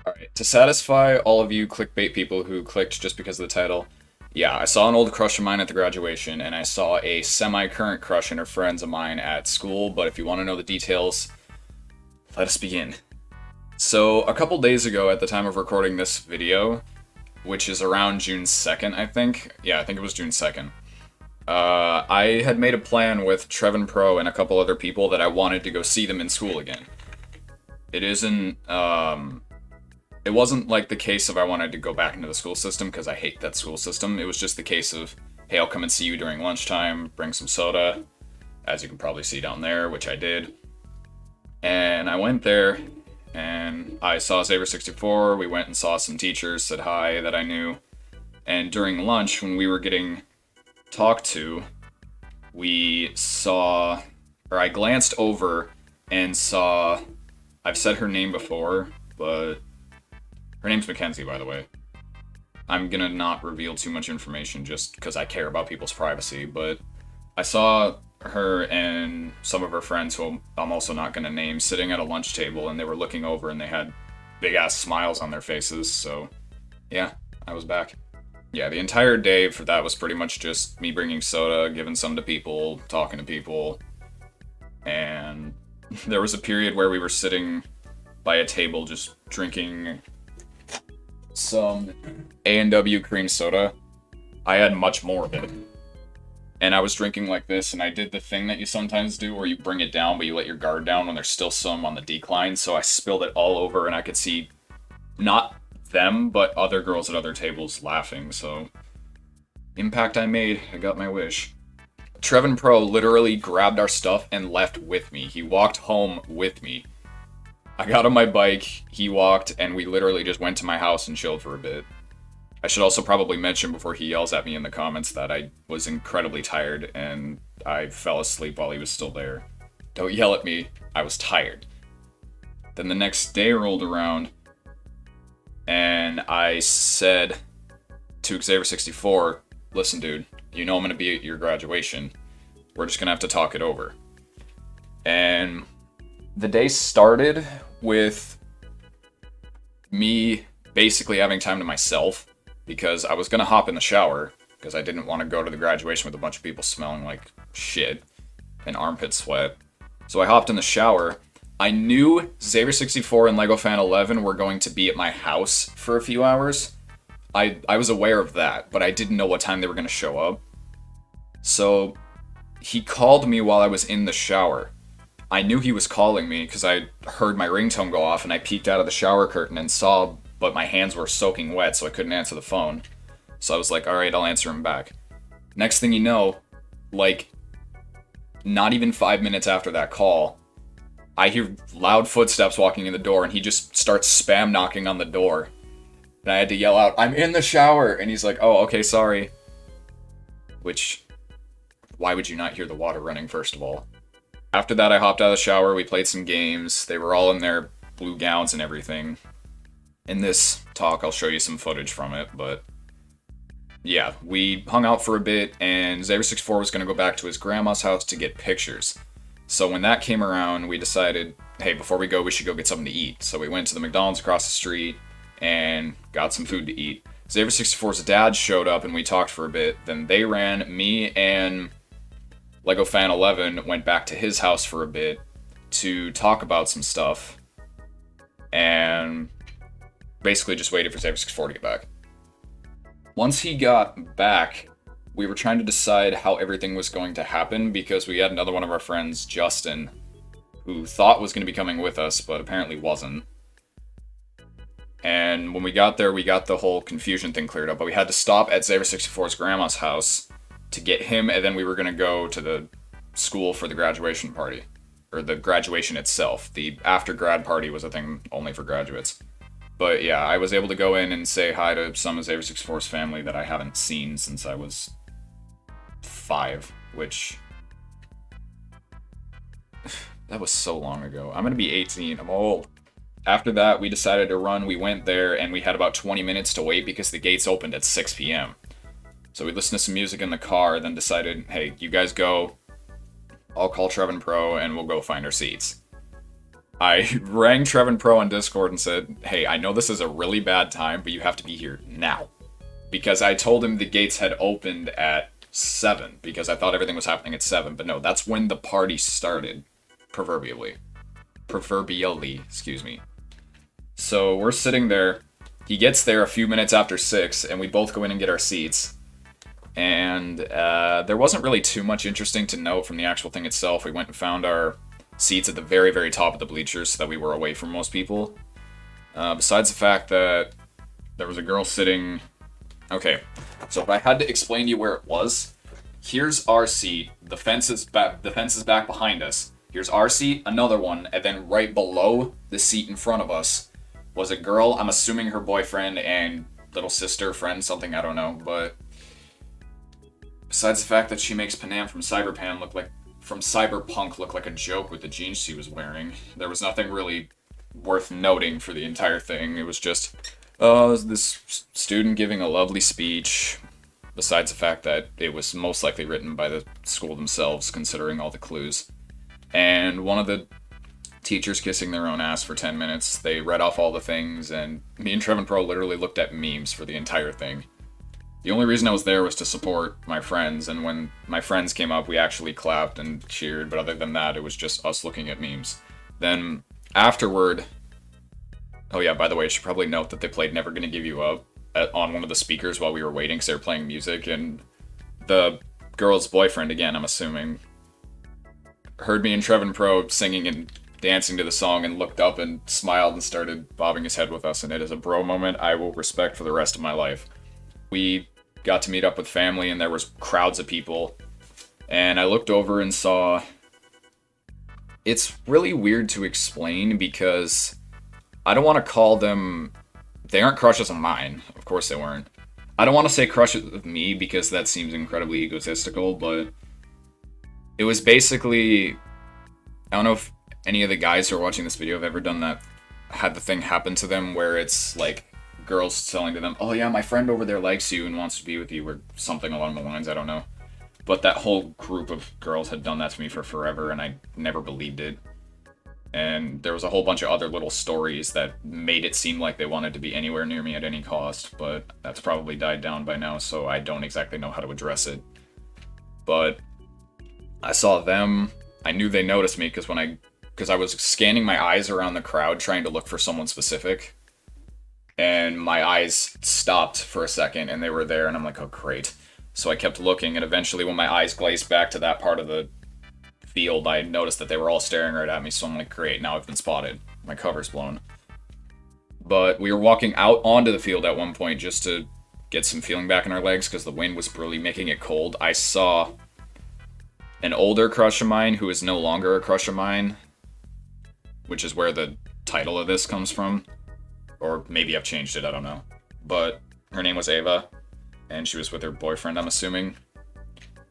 Alright, to satisfy all of you clickbait people who clicked just because of the title, yeah, I saw an old crush of mine at the graduation, and I saw a semi-current crush in her friends of mine at school, but if you want to know the details, let us begin. So, a couple days ago, at the time of recording this video, which is around June 2nd, I think. Yeah, I think it was June 2nd. I had made a plan with Trevin Pro and a couple other people that I wanted to go see them in school again. It isn't, it wasn't like the case of I wanted to go back into the school system, because I hate that school system. It was just the case of, hey, I'll come and see you during lunchtime, bring some soda, as you can probably see down there, which I did. And I went there, and I saw Xavier64, we went and saw some teachers, said hi that I knew. And during lunch, when we were getting talked to, I glanced over and saw, I've said her name before, but her name's Mackenzie, by the way. I'm gonna not reveal too much information just because I care about people's privacy, but I saw her and some of her friends, who I'm also not gonna name, sitting at a lunch table, and they were looking over and they had big-ass smiles on their faces, so yeah, I was back. Yeah, the entire day for that was pretty much just me bringing soda, giving some to people, talking to people, and there was a period where we were sitting by a table just drinking some A&W cream soda. I had much more of it. And I was drinking like this, and I did the thing that you sometimes do where you bring it down, but you let your guard down when there's still some on the decline, so I spilled it all over, and I could see not them, but other girls at other tables laughing, so impact I made, I got my wish. Trevin Pro literally grabbed our stuff and left with me. He walked home with me. I got on my bike, he walked, and we literally just went to my house and chilled for a bit. I should also probably mention before he yells at me in the comments that I was incredibly tired and I fell asleep while he was still there. Don't yell at me, I was tired. Then the next day rolled around, and I said to Xavier64, listen dude, you know I'm gonna be at your graduation. We're just gonna have to talk it over. And the day started with me basically having time to myself, because I was gonna hop in the shower, because I didn't want to go to the graduation with a bunch of people smelling like shit and armpit sweat. So I hopped in the shower. I knew Xavier64 and LegoFan11 were going to be at my house for a few hours. I was aware of that, but I didn't know what time they were going to show up. So he called me while I was in the shower. I knew he was calling me because I heard my ringtone go off, and I peeked out of the shower curtain and saw, but my hands were soaking wet, so I couldn't answer the phone. So I was like, alright, I'll answer him back. Next thing you know, like, not even 5 minutes after that call, I hear loud footsteps walking in the door, and he just starts spam knocking on the door. And I had to yell out, I'm in the shower! And he's like, oh, okay, sorry. Which, why would you not hear the water running, first of all? After that, I hopped out of the shower, we played some games. They were all in their blue gowns and everything. In this talk, I'll show you some footage from it, but yeah, we hung out for a bit, and Xavier64 was going to go back to his grandma's house to get pictures. So when that came around, we decided, hey, before we go, we should go get something to eat. So we went to the McDonald's across the street and got some food to eat. Xavier64's dad showed up, and we talked for a bit. Then they ran. Me and LegoFan11 went back to his house for a bit to talk about some stuff, and basically just waited for Xavier64 to get back. Once he got back, we were trying to decide how everything was going to happen, because we had another one of our friends, Justin, who thought was going to be coming with us, but apparently wasn't. And when we got there, we got the whole confusion thing cleared up, but we had to stop at Xavier64's grandma's house to get him, and then we were going to go to the school for the graduation party. Or the graduation itself. The after-grad party was a thing only for graduates. But yeah, I was able to go in and say hi to some of Xavier64's family that I haven't seen since I was 5, which... that was so long ago. I'm gonna be 18, I'm old. After that, we decided to run. We went there, and we had about 20 minutes to wait because the gates opened at 6 p.m. So we listened to some music in the car, then decided, hey, you guys go. I'll call Trevin Pro, and we'll go find our seats. I rang Trevin Pro on Discord and said, hey, I know this is a really bad time, but you have to be here now. Because I told him the gates had opened at 7, because I thought everything was happening at 7, but no, that's when the party started, proverbially. Excuse me. So we're sitting there, he gets there a few minutes after 6, and we both go in and get our seats. And there wasn't really too much interesting to note from the actual thing itself. We went and found our seats at the very, very top of the bleachers so that we were away from most people. Besides the fact that there was a girl sitting... Okay, so if I had to explain to you where it was, here's our seat, the fence is back behind us. Here's our seat, another one, and then right below the seat in front of us was a girl, I'm assuming her boyfriend and little sister, friend, something, I don't know, but besides the fact that she makes Panam from Cyberpunk look like a joke with the jeans she was wearing, there was nothing really worth noting for the entire thing. It was just, this student giving a lovely speech, besides the fact that it was most likely written by the school themselves, considering all the clues. And one of the teachers kissing their own ass for 10 minutes. They read off all the things, and me and Trevin Pro literally looked at memes for the entire thing. The only reason I was there was to support my friends, and when my friends came up, we actually clapped and cheered, but other than that, it was just us looking at memes. Then, afterward... Oh yeah, by the way, I should probably note that they played Never Gonna Give You Up on one of the speakers while we were waiting, because they were playing music, and the girl's boyfriend, again, I'm assuming, heard me and Trevin Pro singing and dancing to the song and looked up and smiled and started bobbing his head with us, and it is a bro moment I will respect for the rest of my life. We got to meet up with family, and there was crowds of people, and I looked over and saw... It's really weird to explain, because I don't want to call them... They aren't crushes of mine. Of course they weren't. I don't want to say crushes of me, because that seems incredibly egotistical, but it was basically... I don't know if any of the guys who are watching this video have ever done that, had the thing happen to them where it's like girls telling to them, oh yeah, my friend over there likes you and wants to be with you, or something along the lines, I don't know. But that whole group of girls had done that to me for forever, and I never believed it. And there was a whole bunch of other little stories that made it seem like they wanted to be anywhere near me at any cost, but that's probably died down by now, so I don't exactly know how to address it. But I saw them. I knew they noticed me because I was scanning my eyes around the crowd trying to look for someone specific. And my eyes stopped for a second, and they were there, and I'm like, oh great. So I kept looking, and eventually when my eyes glazed back to that part of the field, I noticed that they were all staring right at me, so I'm like, great, now I've been spotted. My cover's blown. But we were walking out onto the field at one point just to get some feeling back in our legs, because the wind was really making it cold. I saw an older crush of mine who is no longer a crush of mine, which is where the title of this comes from. Or maybe I've changed it, I don't know. But her name was Ava, and she was with her boyfriend, I'm assuming.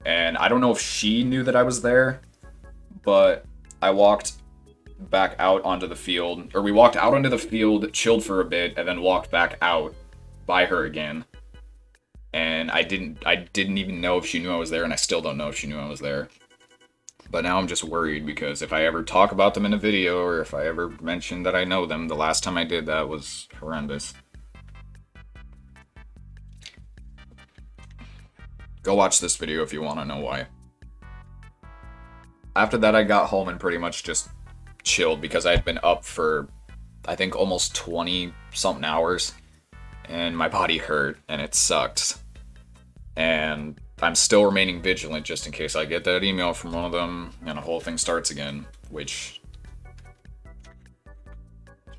And I don't know if she knew that I was there, but I walked back out onto the field, or we walked out onto the field, chilled for a bit, and then walked back out by her again. And I didn't even know if she knew I was there, and I still don't know if she knew I was there. But now I'm just worried, because if I ever talk about them in a video, or if I ever mention that I know them, the last time I did that was horrendous. Go watch this video if you want to know why. After that, I got home and pretty much just chilled, because I had been up for, I think, almost 20-something hours, and my body hurt, and it sucked. And I'm still remaining vigilant just in case I get that email from one of them and the whole thing starts again, which...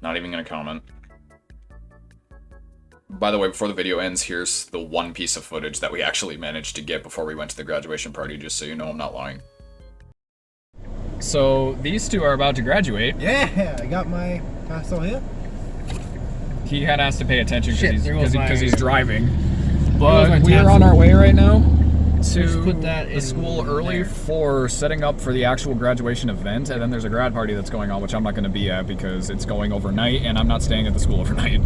Not even gonna comment. By the way, before the video ends, here's the one piece of footage that we actually managed to get before we went to the graduation party, just so you know I'm not lying. So, these two are about to graduate. Yeah, I got my pastel here. He had asked to pay attention because he's driving. But we are on our way right now to the school early for setting up for the actual graduation event, and then there's a grad party that's going on, which I'm not going to be at because it's going overnight, and I'm not staying at the school overnight.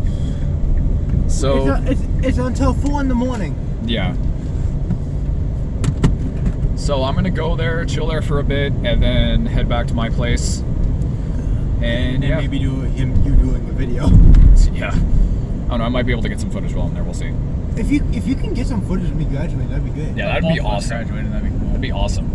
So it's until 4 in the morning. Yeah. So I'm going to go there, chill there for a bit, and then head back to my place. And yeah, maybe you doing a video. yeah. I don't know. I might be able to get some footage while I'm there. We'll see. If you can get some footage of me graduating, that'd be good. Yeah, that'd be awesome. Graduating, that'd be cool. That'd be awesome.